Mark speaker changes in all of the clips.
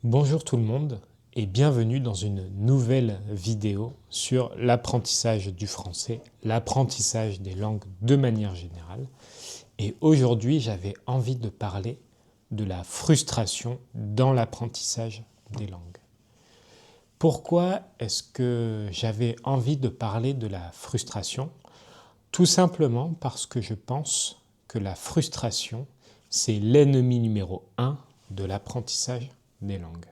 Speaker 1: Bonjour tout le monde et bienvenue dans une nouvelle vidéo sur l'apprentissage du français, l'apprentissage des langues de manière générale. Et aujourd'hui, j'avais envie de parler de la frustration dans l'apprentissage des langues. Pourquoi est-ce que j'avais envie de parler de la frustration? Tout simplement parce que je pense que la frustration, c'est l'ennemi numéro 1 de l'apprentissage des langues.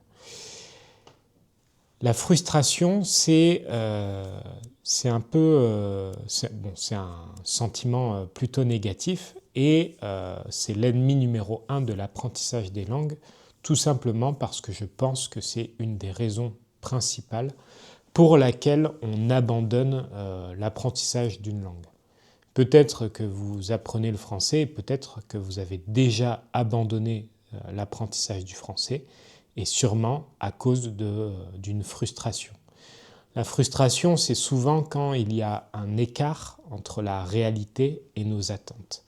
Speaker 1: La frustration, c'est un sentiment plutôt négatif et c'est l'ennemi numéro 1 de l'apprentissage des langues, tout simplement parce que je pense que c'est une des raisons principales pour laquelle on abandonne l'apprentissage d'une langue. Peut-être que vous apprenez le français, peut-être que vous avez déjà abandonné l'apprentissage du français, et sûrement à cause d'une frustration. La frustration, c'est souvent quand il y a un écart entre la réalité et nos attentes.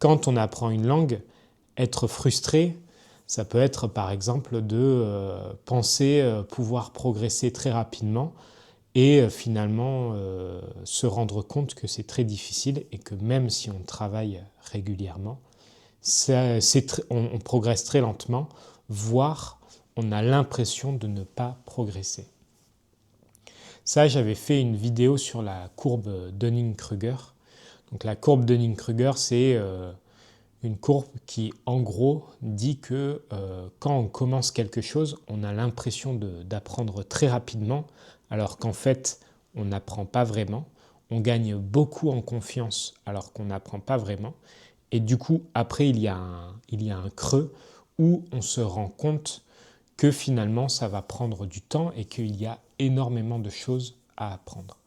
Speaker 1: Quand on apprend une langue, être frustré, ça peut être par exemple de penser pouvoir progresser très rapidement et finalement se rendre compte que c'est très difficile et que même si on travaille régulièrement, on progresse très lentement, voire on a l'impression de ne pas progresser. Ça, j'avais fait une vidéo sur la courbe Dunning-Kruger. Donc la courbe Dunning-Kruger, c'est une courbe qui, en gros, dit que quand on commence quelque chose, on a l'impression d'apprendre très rapidement, alors qu'en fait, on n'apprend pas vraiment. On gagne beaucoup en confiance, alors qu'on n'apprend pas vraiment. Et du coup, après, il y a un creux où on se rend compte que finalement, ça va prendre du temps et qu'il y a énormément de choses à apprendre.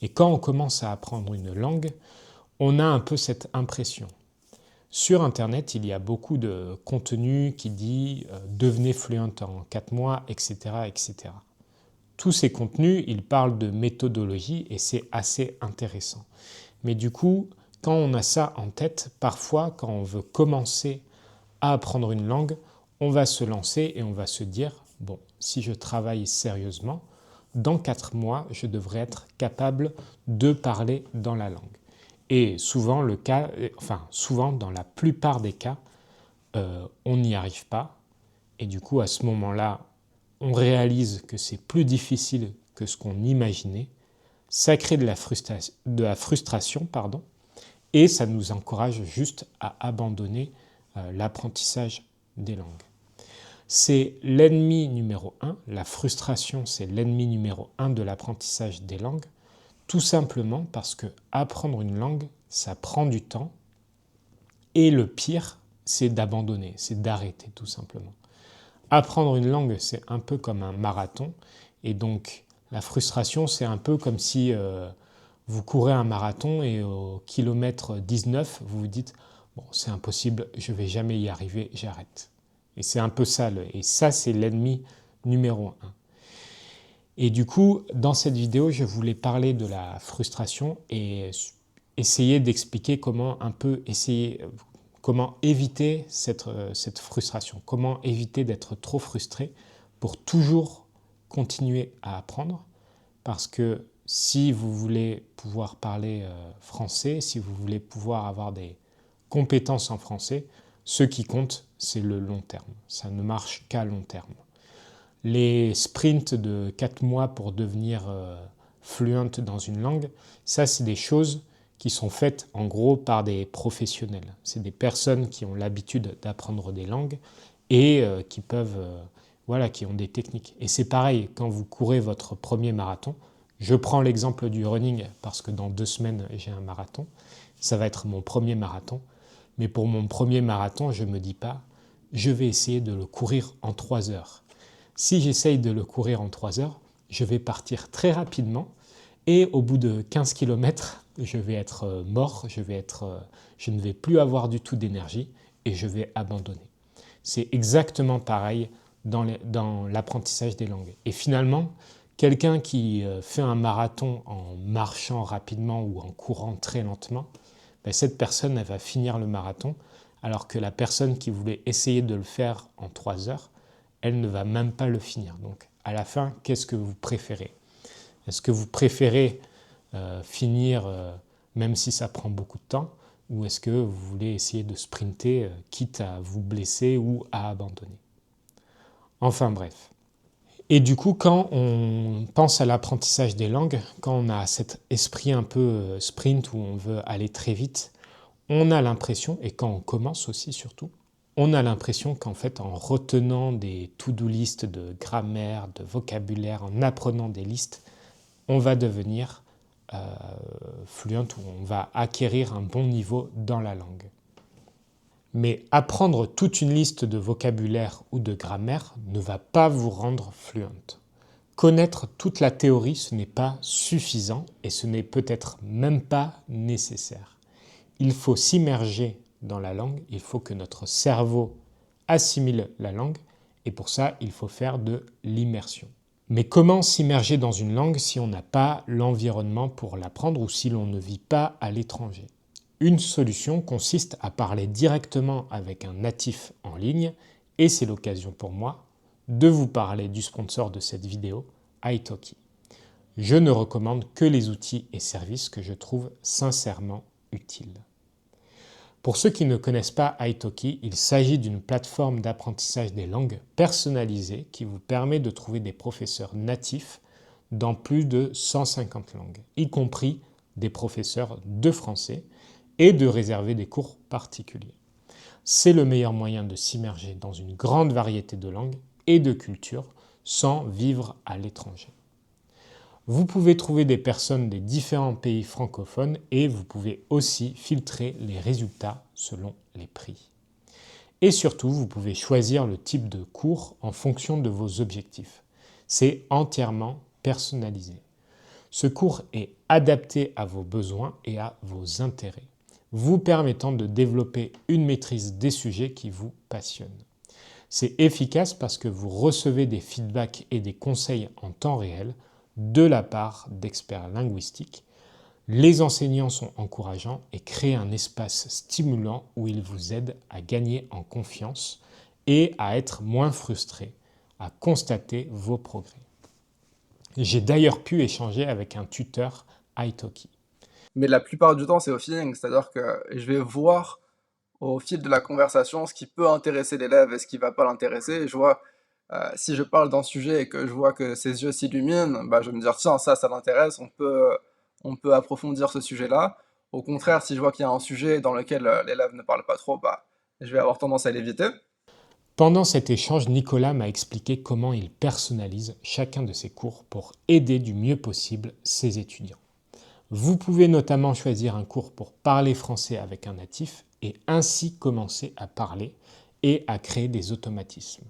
Speaker 1: Et quand on commence à apprendre une langue, on a un peu cette impression. Sur Internet, il y a beaucoup de contenu qui dit devenez fluent en 4 mois, etc., etc. Tous ces contenus, ils parlent de méthodologie et c'est assez intéressant. Mais du coup, quand on a ça en tête, parfois, quand on veut commencer à apprendre une langue, on va se lancer et on va se dire, bon, si je travaille sérieusement, dans 4 mois, je devrais être capable de parler dans la langue. Et souvent, souvent dans la plupart des cas, on n'y arrive pas. Et du coup, à ce moment-là, on réalise que c'est plus difficile que ce qu'on imaginait. Ça crée de la frustration, pardon, et ça nous encourage juste à abandonner l'apprentissage des langues. C'est l'ennemi numéro 1, la frustration, c'est l'ennemi numéro 1 de l'apprentissage des langues, tout simplement parce que apprendre une langue, ça prend du temps, et le pire, c'est d'abandonner, c'est d'arrêter tout simplement. Apprendre une langue, c'est un peu comme un marathon, et donc la frustration, c'est un peu comme si vous courez un marathon et au kilomètre 19, vous vous dites « bon, c'est impossible, je ne vais jamais y arriver, j'arrête ». Et c'est un peu ça, et ça c'est l'ennemi numéro 1. Et du coup, dans cette vidéo, je voulais parler de la frustration et essayer d'expliquer comment éviter cette frustration, comment éviter d'être trop frustré pour toujours continuer à apprendre. Parce que si vous voulez pouvoir parler français, si vous voulez pouvoir avoir des compétences en français, ce qui compte, c'est le long terme. Ça ne marche qu'à long terme. Les sprints de 4 mois pour devenir fluent dans une langue, ça c'est des choses qui sont faites en gros par des professionnels. C'est des personnes qui ont l'habitude d'apprendre des langues et qui ont des techniques. Et c'est pareil, quand vous courez votre premier marathon, je prends l'exemple du running parce que dans 2 semaines j'ai un marathon, ça va être mon premier marathon. Mais pour mon premier marathon, je ne me dis pas, je vais essayer de le courir en 3 heures. Si j'essaye de le courir en 3 heures, je vais partir très rapidement et au bout de 15 km, je vais être mort, je ne vais plus avoir du tout d'énergie et je vais abandonner. C'est exactement pareil dans l'apprentissage des langues. Et finalement, quelqu'un qui fait un marathon en marchant rapidement ou en courant très lentement, cette personne elle va finir le marathon, alors que la personne qui voulait essayer de le faire en 3 heures, elle ne va même pas le finir. Donc à la fin, qu'est-ce que vous préférez? Est-ce que vous préférez finir même si ça prend beaucoup de temps, ou est-ce que vous voulez essayer de sprinter quitte à vous blesser ou à abandonner? Enfin bref. Et du coup, quand on pense à l'apprentissage des langues, quand on a cet esprit un peu sprint où on veut aller très vite, on a l'impression, et quand on commence aussi surtout, on a l'impression qu'en fait, en retenant des to-do listes de grammaire, de vocabulaire, en apprenant des listes, on va devenir fluent ou on va acquérir un bon niveau dans la langue. Mais apprendre toute une liste de vocabulaire ou de grammaire ne va pas vous rendre fluent. Connaître toute la théorie, ce n'est pas suffisant et ce n'est peut-être même pas nécessaire. Il faut s'immerger dans la langue, il faut que notre cerveau assimile la langue et pour ça, il faut faire de l'immersion. Mais comment s'immerger dans une langue si on n'a pas l'environnement pour l'apprendre ou si l'on ne vit pas à l'étranger? Une solution consiste à parler directement avec un natif en ligne et c'est l'occasion pour moi de vous parler du sponsor de cette vidéo, Italki. Je ne recommande que les outils et services que je trouve sincèrement utiles. Pour ceux qui ne connaissent pas Italki, il s'agit d'une plateforme d'apprentissage des langues personnalisée qui vous permet de trouver des professeurs natifs dans plus de 150 langues, y compris des professeurs de français, et de réserver des cours particuliers. C'est le meilleur moyen de s'immerger dans une grande variété de langues et de cultures sans vivre à l'étranger. Vous pouvez trouver des personnes des différents pays francophones et vous pouvez aussi filtrer les résultats selon les prix. Et surtout, vous pouvez choisir le type de cours en fonction de vos objectifs. C'est entièrement personnalisé. Ce cours est adapté à vos besoins et à vos intérêts, vous permettant de développer une maîtrise des sujets qui vous passionnent. C'est efficace parce que vous recevez des feedbacks et des conseils en temps réel de la part d'experts linguistiques. Les enseignants sont encourageants et créent un espace stimulant où ils vous aident à gagner en confiance et à être moins frustré, à constater vos progrès. J'ai d'ailleurs pu échanger avec un tuteur Italki.
Speaker 2: Mais la plupart du temps, c'est au feeling, c'est-à-dire que je vais voir au fil de la conversation ce qui peut intéresser l'élève et ce qui va pas l'intéresser. Et je vois, si je parle d'un sujet et que je vois que ses yeux s'illuminent, bah, je vais me dire, tiens, ça l'intéresse, on peut approfondir ce sujet-là. Au contraire, si je vois qu'il y a un sujet dans lequel l'élève ne parle pas trop, bah, je vais avoir tendance à l'éviter.
Speaker 1: Pendant cet échange, Nicolas m'a expliqué comment il personnalise chacun de ses cours pour aider du mieux possible ses étudiants. Vous pouvez notamment choisir un cours pour parler français avec un natif et ainsi commencer à parler et à créer des automatismes.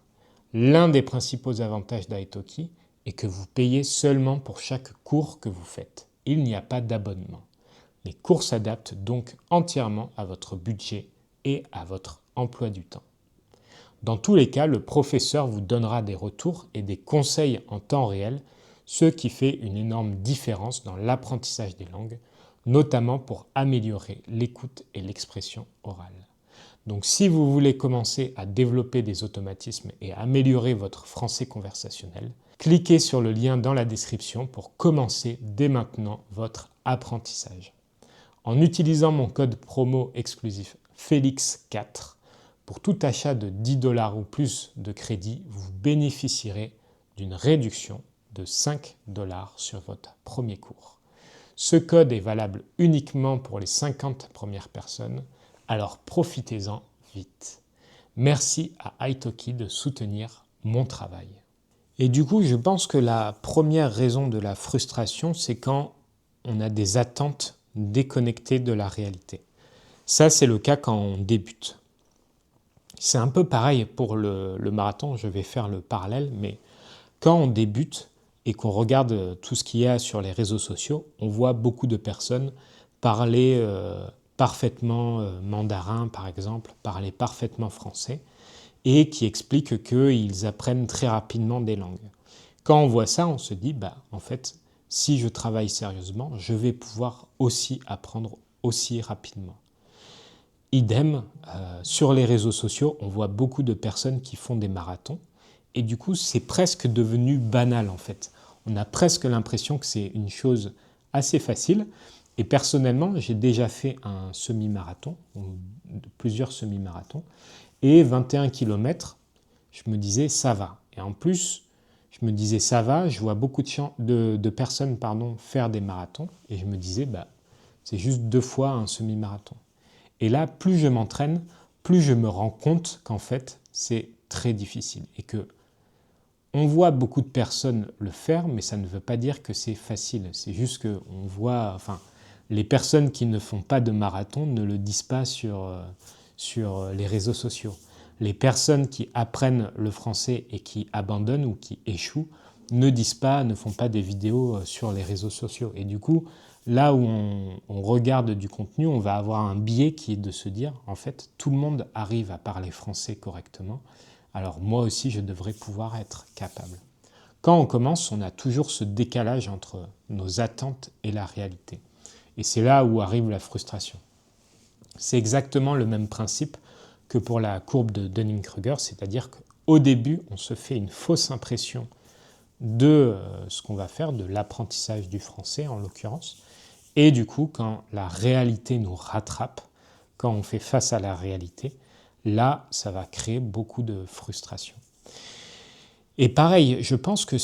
Speaker 1: L'un des principaux avantages d'Italki est que vous payez seulement pour chaque cours que vous faites. Il n'y a pas d'abonnement. Les cours s'adaptent donc entièrement à votre budget et à votre emploi du temps. Dans tous les cas, le professeur vous donnera des retours et des conseils en temps réel, ce qui fait une énorme différence dans l'apprentissage des langues, notamment pour améliorer l'écoute et l'expression orale. Donc si vous voulez commencer à développer des automatismes et à améliorer votre français conversationnel, cliquez sur le lien dans la description pour commencer dès maintenant votre apprentissage. En utilisant mon code promo exclusif FÉLIX4, pour tout achat de 10 $ ou plus de crédit, vous bénéficierez d'une réduction de 5 $ sur votre premier cours. Ce code est valable uniquement pour les 50 premières personnes, alors profitez-en vite. Merci à Italki de soutenir mon travail. Et du coup, je pense que la première raison de la frustration, c'est quand on a des attentes déconnectées de la réalité. Ça, c'est le cas quand on débute. C'est un peu pareil pour le marathon, je vais faire le parallèle, mais quand on débute et qu'on regarde tout ce qu'il y a sur les réseaux sociaux, on voit beaucoup de personnes parler parfaitement mandarin, par exemple, parler parfaitement français, et qui expliquent qu'ils apprennent très rapidement des langues. Quand on voit ça, on se dit, en fait, si je travaille sérieusement, je vais pouvoir aussi apprendre aussi rapidement. Idem, sur les réseaux sociaux, on voit beaucoup de personnes qui font des marathons Et du coup, c'est presque devenu banal en fait. On a presque l'impression que c'est une chose assez facile. Et personnellement, j'ai déjà fait un semi-marathon, plusieurs semi-marathons, et 21 km, je me disais ça va. Et en plus, je me disais ça va, je vois beaucoup de personnes faire des marathons, et je me disais c'est juste 2 fois un semi-marathon. Et là, plus je m'entraîne, plus je me rends compte qu'en fait, c'est très difficile et que on voit beaucoup de personnes le faire, mais ça ne veut pas dire que c'est facile. C'est juste qu'on voit, les personnes qui ne font pas de marathon ne le disent pas sur les réseaux sociaux. Les personnes qui apprennent le français et qui abandonnent ou qui échouent ne font pas des vidéos sur les réseaux sociaux. Et du coup, là où on regarde du contenu, on va avoir un biais qui est de se dire, en fait, tout le monde arrive à parler français correctement. Alors moi aussi, je devrais pouvoir être capable. Quand on commence, on a toujours ce décalage entre nos attentes et la réalité. Et c'est là où arrive la frustration. C'est exactement le même principe que pour la courbe de Dunning-Kruger, c'est-à-dire qu'au début, on se fait une fausse impression de ce qu'on va faire, de l'apprentissage du français en l'occurrence. Et du coup, quand la réalité nous rattrape, quand on fait face à la réalité, là, ça va créer beaucoup de frustration. Et pareil, je pense que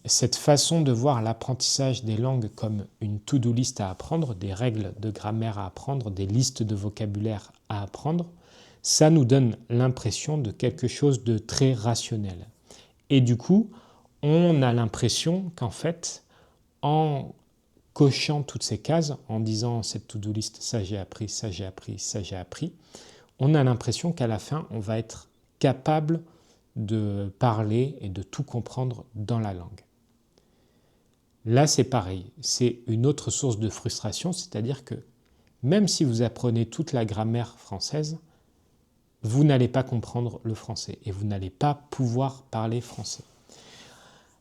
Speaker 1: cette façon de voir l'apprentissage des langues comme une to-do list à apprendre, des règles de grammaire à apprendre, des listes de vocabulaire à apprendre, ça nous donne l'impression de quelque chose de très rationnel. Et du coup, on a l'impression qu'en fait, en cochant toutes ces cases, en disant cette to-do list, ça j'ai appris, ça j'ai appris, ça j'ai appris, on a l'impression qu'à la fin, on va être capable de parler et de tout comprendre dans la langue. Là, c'est pareil, c'est une autre source de frustration, c'est-à-dire que même si vous apprenez toute la grammaire française, vous n'allez pas comprendre le français et vous n'allez pas pouvoir parler français.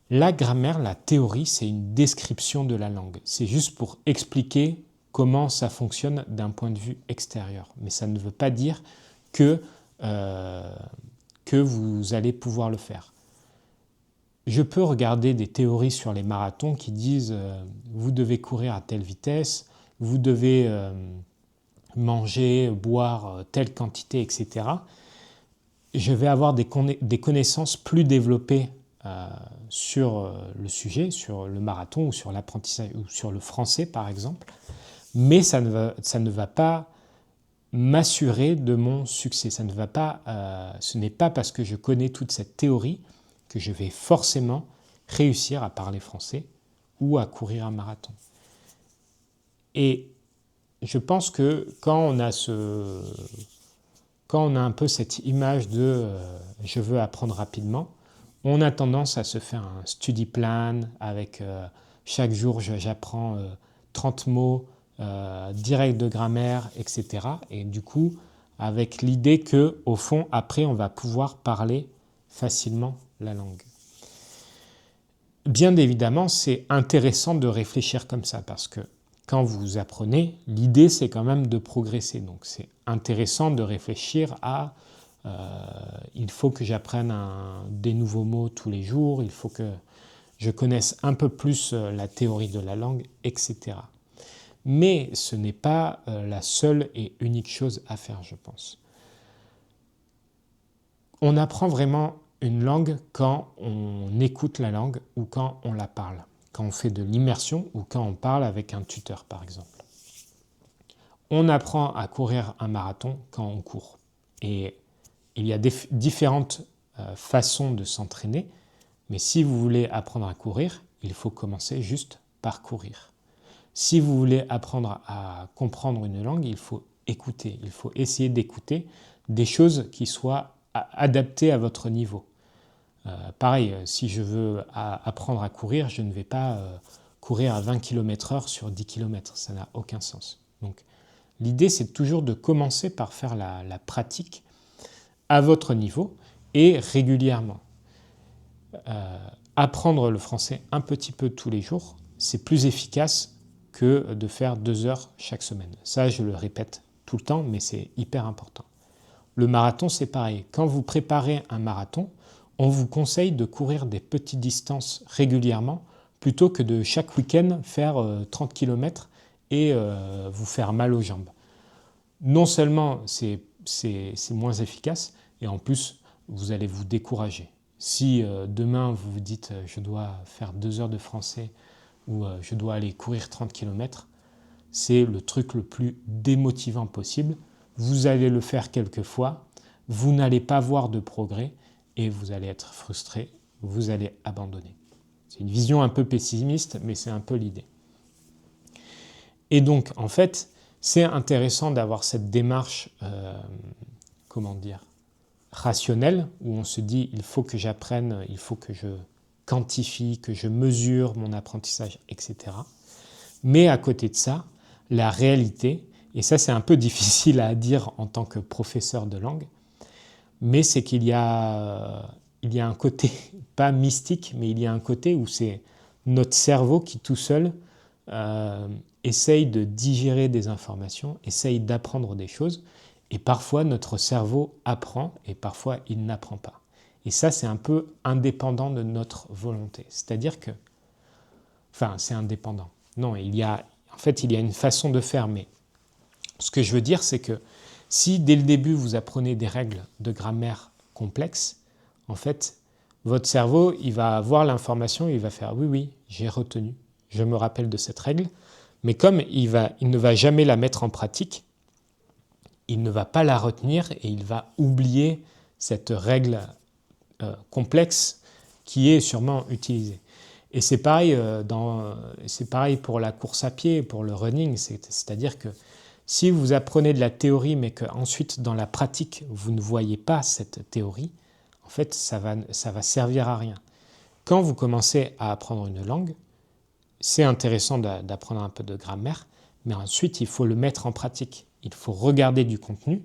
Speaker 1: La grammaire, la théorie, c'est une description de la langue. C'est juste pour expliquer comment ça fonctionne d'un point de vue extérieur. Mais ça ne veut pas dire que vous allez pouvoir le faire. Je peux regarder des théories sur les marathons qui disent vous devez courir à telle vitesse, vous devez manger, boire telle quantité, etc. Je vais avoir des connaissances plus développées sur le sujet, sur le marathon ou sur l'apprentissage ou sur le français par exemple, mais ça ne va pas m'assurer de mon succès. Ce n'est pas parce que je connais toute cette théorie que je vais forcément réussir à parler français ou à courir un marathon. Et je pense que quand on a un peu cette image de je veux apprendre rapidement, on a tendance à se faire un study plan avec chaque jour j'apprends 30 mots, 10 règles de grammaire, etc. Et du coup, avec l'idée que au fond, après, on va pouvoir parler facilement la langue. Bien évidemment, c'est intéressant de réfléchir comme ça parce que quand vous apprenez, l'idée c'est quand même de progresser. Donc c'est intéressant de réfléchir à il faut que j'apprenne des nouveaux mots tous les jours, il faut que je connaisse un peu plus la théorie de la langue, etc. Mais ce n'est pas la seule et unique chose à faire, je pense. On apprend vraiment une langue quand on écoute la langue ou quand on la parle, quand on fait de l'immersion ou quand on parle avec un tuteur, par exemple. On apprend à courir un marathon quand on court. Et il y a différentes façons de s'entraîner, mais si vous voulez apprendre à courir, il faut commencer juste par courir. Si vous voulez apprendre à comprendre une langue, il faut écouter, il faut essayer d'écouter des choses qui soient adaptées à votre niveau. Pareil, si je veux apprendre à courir, je ne vais pas courir à 20 km/h sur 10 km, ça n'a aucun sens. Donc l'idée c'est toujours de commencer par faire la pratique à votre niveau et régulièrement. Apprendre le français un petit peu tous les jours, c'est plus efficace que de faire 2 heures chaque semaine. Ça, je le répète tout le temps, mais c'est hyper important. Le marathon, c'est pareil. Quand vous préparez un marathon, on vous conseille de courir des petites distances régulièrement plutôt que de chaque week-end faire 30 km et vous faire mal aux jambes. Non seulement c'est moins efficace, et en plus, vous allez vous décourager. Si demain, vous vous dites je dois faire 2 heures de français ou je dois aller courir 30 km, c'est le truc le plus démotivant possible. Vous allez le faire quelques fois, vous n'allez pas voir de progrès et vous allez être frustré, vous allez abandonner. C'est une vision un peu pessimiste, mais c'est un peu l'idée. Et donc, en fait, c'est intéressant d'avoir cette démarche, rationnelle, où on se dit, il faut que j'apprenne, il faut que je quantifie, que je mesure mon apprentissage, etc. Mais à côté de ça, la réalité, et ça c'est un peu difficile à dire en tant que professeur de langue, mais c'est qu'il y a un côté, pas mystique, mais il y a un côté où c'est notre cerveau qui tout seul essaye de digérer des informations, essaye d'apprendre des choses, et parfois notre cerveau apprend et parfois il n'apprend pas. Et ça c'est un peu indépendant de notre volonté. C'est-à-dire que, enfin c'est indépendant. Non, en fait il y a une façon de faire, mais ce que je veux dire c'est que si dès le début vous apprenez des règles de grammaire complexes, en fait votre cerveau il va voir l'information et il va faire oui, j'ai retenu, je me rappelle de cette règle, mais comme il ne va jamais la mettre en pratique, il ne va pas la retenir et il va oublier cette règle complexe qui est sûrement utilisée. Et c'est pareil, c'est pareil pour la course à pied, pour le running, c'est-à-dire que si vous apprenez de la théorie mais qu'ensuite dans la pratique vous ne voyez pas cette théorie, en fait ça va servir à rien. Quand vous commencez à apprendre une langue, c'est intéressant d'apprendre un peu de grammaire, mais ensuite il faut le mettre en pratique. Il faut regarder du contenu,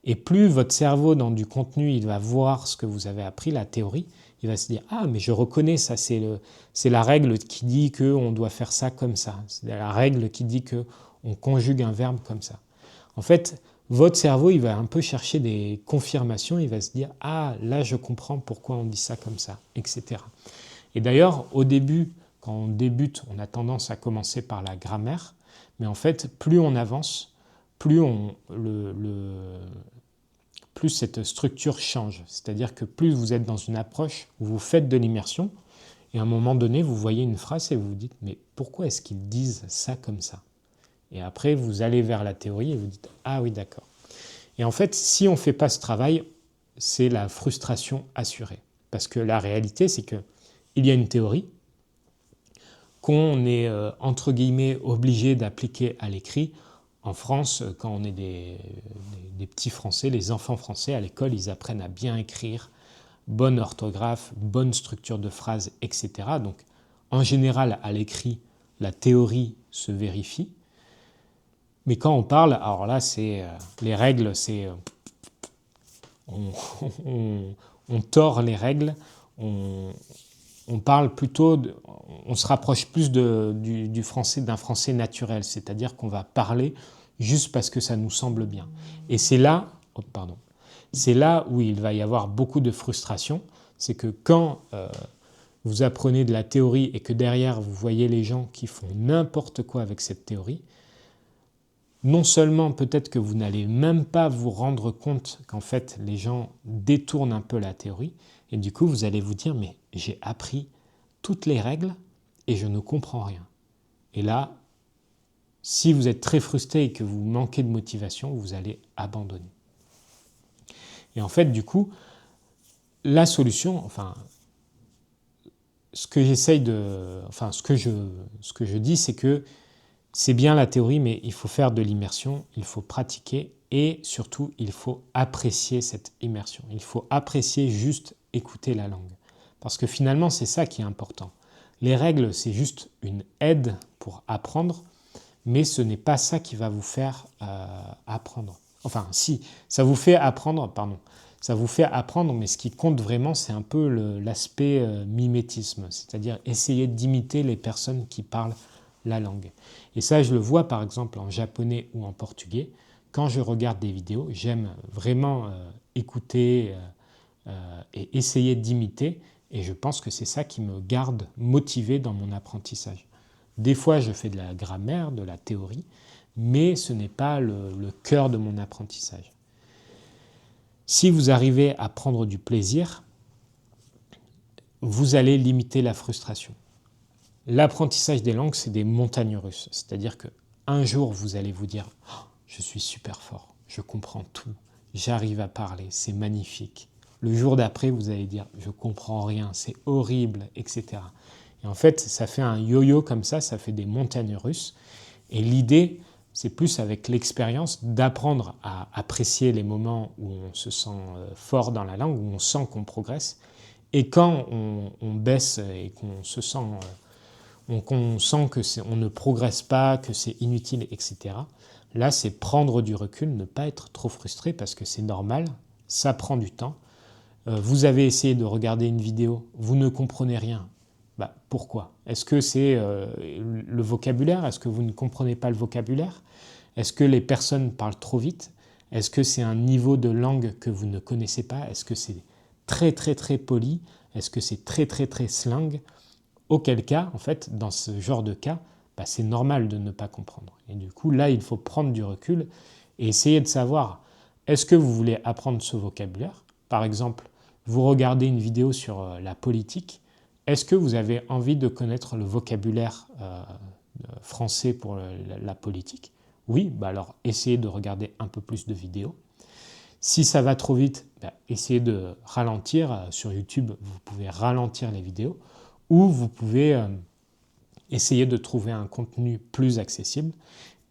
Speaker 1: et plus votre cerveau dans du contenu, il va voir ce que vous avez appris, la théorie, il va se dire « Ah, mais je reconnais ça, c'est la règle qui dit qu'on doit faire ça comme ça. C'est la règle qui dit qu'on conjugue un verbe comme ça. » En fait, votre cerveau, il va un peu chercher des confirmations, il va se dire « Ah, là je comprends pourquoi on dit ça comme ça, etc. » Et d'ailleurs, au début, quand on débute, on a tendance à commencer par la grammaire, mais en fait, plus on avance, plus cette structure change. C'est-à-dire que plus vous êtes dans une approche où vous faites de l'immersion, et à un moment donné, vous voyez une phrase et vous vous dites « Mais pourquoi est-ce qu'ils disent ça comme ça ?» Et après, vous allez vers la théorie et vous dites « Ah oui, d'accord. » Et en fait, si on ne fait pas ce travail, c'est la frustration assurée. Parce que la réalité, c'est qu'il y a une théorie qu'on est, entre guillemets, obligé d'appliquer à l'écrit. En France, quand on est des petits Français, les enfants français à l'école, ils apprennent à bien écrire, bonne orthographe, bonne structure de phrase, etc. Donc, en général, à l'écrit, la théorie se vérifie. Mais quand on parle, alors là, les règles, on tord les règles, on parle plutôt, on se rapproche plus du français, d'un français naturel, c'est-à-dire qu'on va parler juste parce que ça nous semble bien. Et c'est là où il va y avoir beaucoup de frustration, c'est que quand vous apprenez de la théorie et que derrière vous voyez les gens qui font n'importe quoi avec cette théorie, non seulement peut-être que vous n'allez même pas vous rendre compte qu'en fait les gens détournent un peu la théorie, et du coup vous allez vous dire mais j'ai appris toutes les règles et je ne comprends rien. Et là, si vous êtes très frustré et que vous manquez de motivation, vous allez abandonner. Et en fait, du coup, la solution, ce que je dis, c'est que c'est bien la théorie, mais il faut faire de l'immersion, il faut pratiquer et surtout, il faut apprécier cette immersion. Il faut apprécier juste écouter la langue. Parce que finalement, c'est ça qui est important. Les règles, c'est juste une aide pour apprendre, mais ce n'est pas ça qui va vous faire apprendre. Enfin, si, ça vous fait apprendre, mais ce qui compte vraiment, c'est un peu l'aspect mimétisme, c'est-à-dire essayer d'imiter les personnes qui parlent la langue. Et ça, je le vois par exemple en japonais ou en portugais. Quand je regarde des vidéos, j'aime vraiment écouter et essayer d'imiter. Et je pense que c'est ça qui me garde motivé dans mon apprentissage. Des fois, je fais de la grammaire, de la théorie, mais ce n'est pas le cœur de mon apprentissage. Si vous arrivez à prendre du plaisir, vous allez limiter la frustration. L'apprentissage des langues, c'est des montagnes russes. C'est-à-dire qu'un jour, vous allez vous dire oh, « je suis super fort, je comprends tout, j'arrive à parler, c'est magnifique ». Le jour d'après, vous allez dire « je comprends rien, c'est horrible », etc. Et en fait, ça fait un yo-yo comme ça fait des montagnes russes. Et l'idée, c'est plus avec l'expérience d'apprendre à apprécier les moments où on se sent fort dans la langue, où on sent qu'on progresse. Et quand on baisse et qu'on se sent, qu'on sent qu'on ne progresse pas, que c'est inutile, etc., là, c'est prendre du recul, ne pas être trop frustré parce que c'est normal, ça prend du temps. Vous avez essayé de regarder une vidéo, vous ne comprenez rien. Pourquoi? Est-ce que c'est le vocabulaire? Est-ce que vous ne comprenez pas le vocabulaire? Est-ce que les personnes parlent trop vite? Est-ce que c'est un niveau de langue que vous ne connaissez pas? Est-ce que c'est très très très poli? Est-ce que c'est très très très slang? Auquel cas, en fait, dans ce genre de cas, c'est normal de ne pas comprendre. Et du coup, là, il faut prendre du recul et essayer de savoir, est-ce que vous voulez apprendre ce vocabulaire? Par exemple, vous regardez une vidéo sur la politique, est-ce que vous avez envie de connaître le vocabulaire français pour la politique? Oui, alors essayez de regarder un peu plus de vidéos. Si ça va trop vite, essayez de ralentir. Sur YouTube, vous pouvez ralentir les vidéos ou vous pouvez essayer de trouver un contenu plus accessible.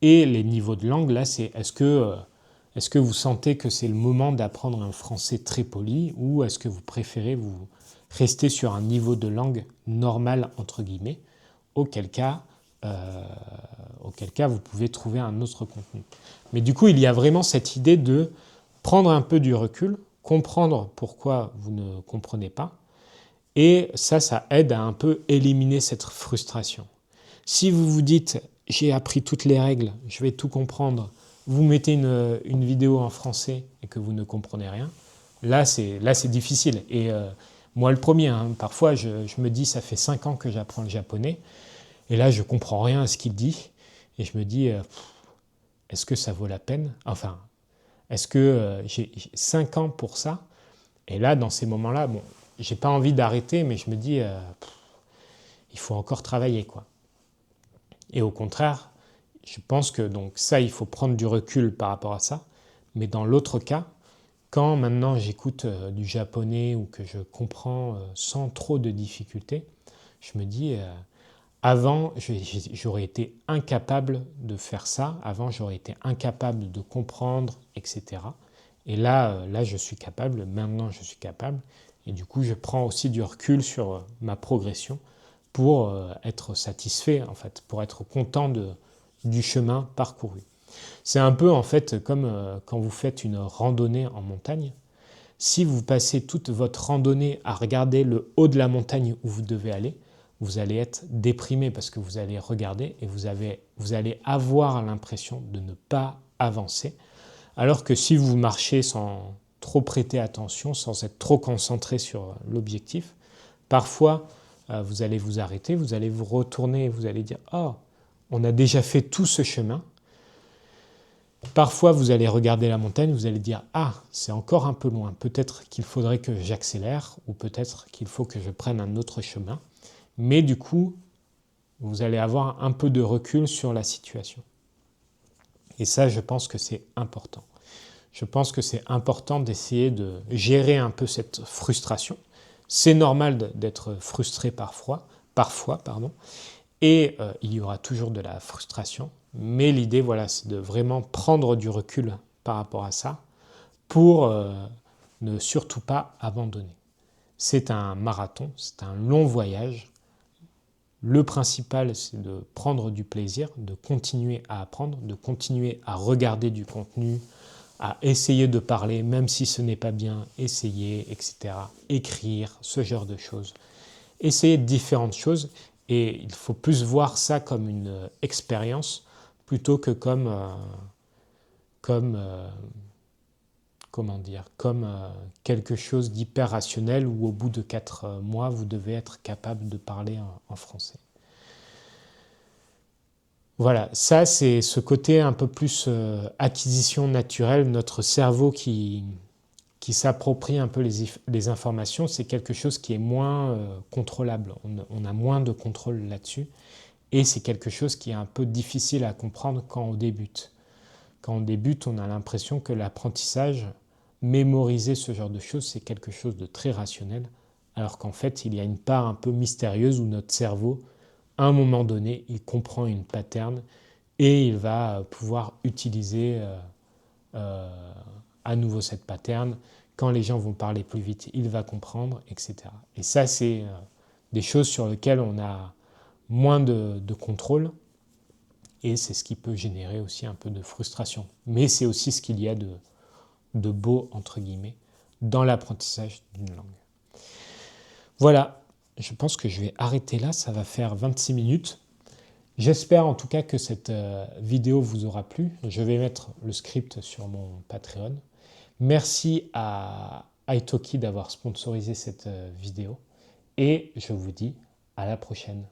Speaker 1: Et les niveaux de langue, là, c'est est-ce que vous sentez que c'est le moment d'apprendre un français très poli ou est-ce que vous préférez vous rester sur un niveau de langue normal, entre guillemets, auquel cas vous pouvez trouver un autre contenu. Mais du coup, il y a vraiment cette idée de prendre un peu du recul, comprendre pourquoi vous ne comprenez pas, et ça aide à un peu éliminer cette frustration. Si vous vous dites « j'ai appris toutes les règles, je vais tout comprendre », vous mettez une vidéo en français et que vous ne comprenez rien, là c'est difficile. Et moi le premier, parfois je me dis ça fait 5 ans que j'apprends le japonais et là je ne comprends rien à ce qu'il dit et je me dis est-ce que ça vaut la peine? Enfin, est-ce que j'ai 5 ans pour ça? Et là dans ces moments-là, bon, j'ai pas envie d'arrêter mais je me dis il faut encore travailler quoi. Et au contraire, je pense que donc ça, il faut prendre du recul par rapport à ça. Mais dans l'autre cas, quand maintenant j'écoute du japonais ou que je comprends sans trop de difficultés, je me dis, avant, j'aurais été incapable de faire ça. Avant, j'aurais été incapable de comprendre, etc. Et là, je suis capable. Maintenant, je suis capable. Et du coup, je prends aussi du recul sur ma progression pour être satisfait, en fait, pour être content du chemin parcouru. C'est un peu, en fait, comme quand vous faites une randonnée en montagne. Si vous passez toute votre randonnée à regarder le haut de la montagne où vous devez aller, vous allez être déprimé parce que vous allez regarder et vous allez avoir l'impression de ne pas avancer. Alors que si vous marchez sans trop prêter attention, sans être trop concentré sur l'objectif, parfois vous allez vous arrêter, vous allez vous retourner et vous allez dire « Oh, on a déjà fait tout ce chemin ». Parfois, vous allez regarder la montagne, vous allez dire « Ah, c'est encore un peu loin, peut-être qu'il faudrait que j'accélère ou peut-être qu'il faut que je prenne un autre chemin ». Mais du coup, vous allez avoir un peu de recul sur la situation. Et ça, je pense que c'est important. Je pense que c'est important d'essayer de gérer un peu cette frustration. C'est normal d'être frustré parfois, et il y aura toujours de la frustration. Mais l'idée, voilà, c'est de vraiment prendre du recul par rapport à ça pour ne surtout pas abandonner. C'est un marathon, c'est un long voyage. Le principal, c'est de prendre du plaisir, de continuer à apprendre, de continuer à regarder du contenu, à essayer de parler, même si ce n'est pas bien, essayer, etc. Écrire, ce genre de choses. Essayer différentes choses et il faut plus voir ça comme une expérience plutôt que comme comment dire, comme quelque chose d'hyper rationnel où au bout de 4 mois, vous devez être capable de parler en français. Voilà, ça c'est ce côté un peu plus acquisition naturelle, notre cerveau qui s'approprie un peu les informations, c'est quelque chose qui est moins contrôlable. On a moins de contrôle là-dessus et c'est quelque chose qui est un peu difficile à comprendre quand on débute. Quand on débute, on a l'impression que l'apprentissage, mémoriser ce genre de choses, c'est quelque chose de très rationnel, alors qu'en fait, il y a une part un peu mystérieuse où notre cerveau, à un moment donné, il comprend une pattern et il va pouvoir utiliser à nouveau cette pattern. Quand les gens vont parler plus vite, il va comprendre, etc. Et ça, c'est des choses sur lesquelles on a moins de contrôle et c'est ce qui peut générer aussi un peu de frustration. Mais c'est aussi ce qu'il y a de beau, entre guillemets, dans l'apprentissage d'une langue. Voilà, je pense que je vais arrêter là, ça va faire 26 minutes. J'espère en tout cas que cette vidéo vous aura plu. Je vais mettre le script sur mon Patreon. Merci à Italki d'avoir sponsorisé cette vidéo et je vous dis à la prochaine.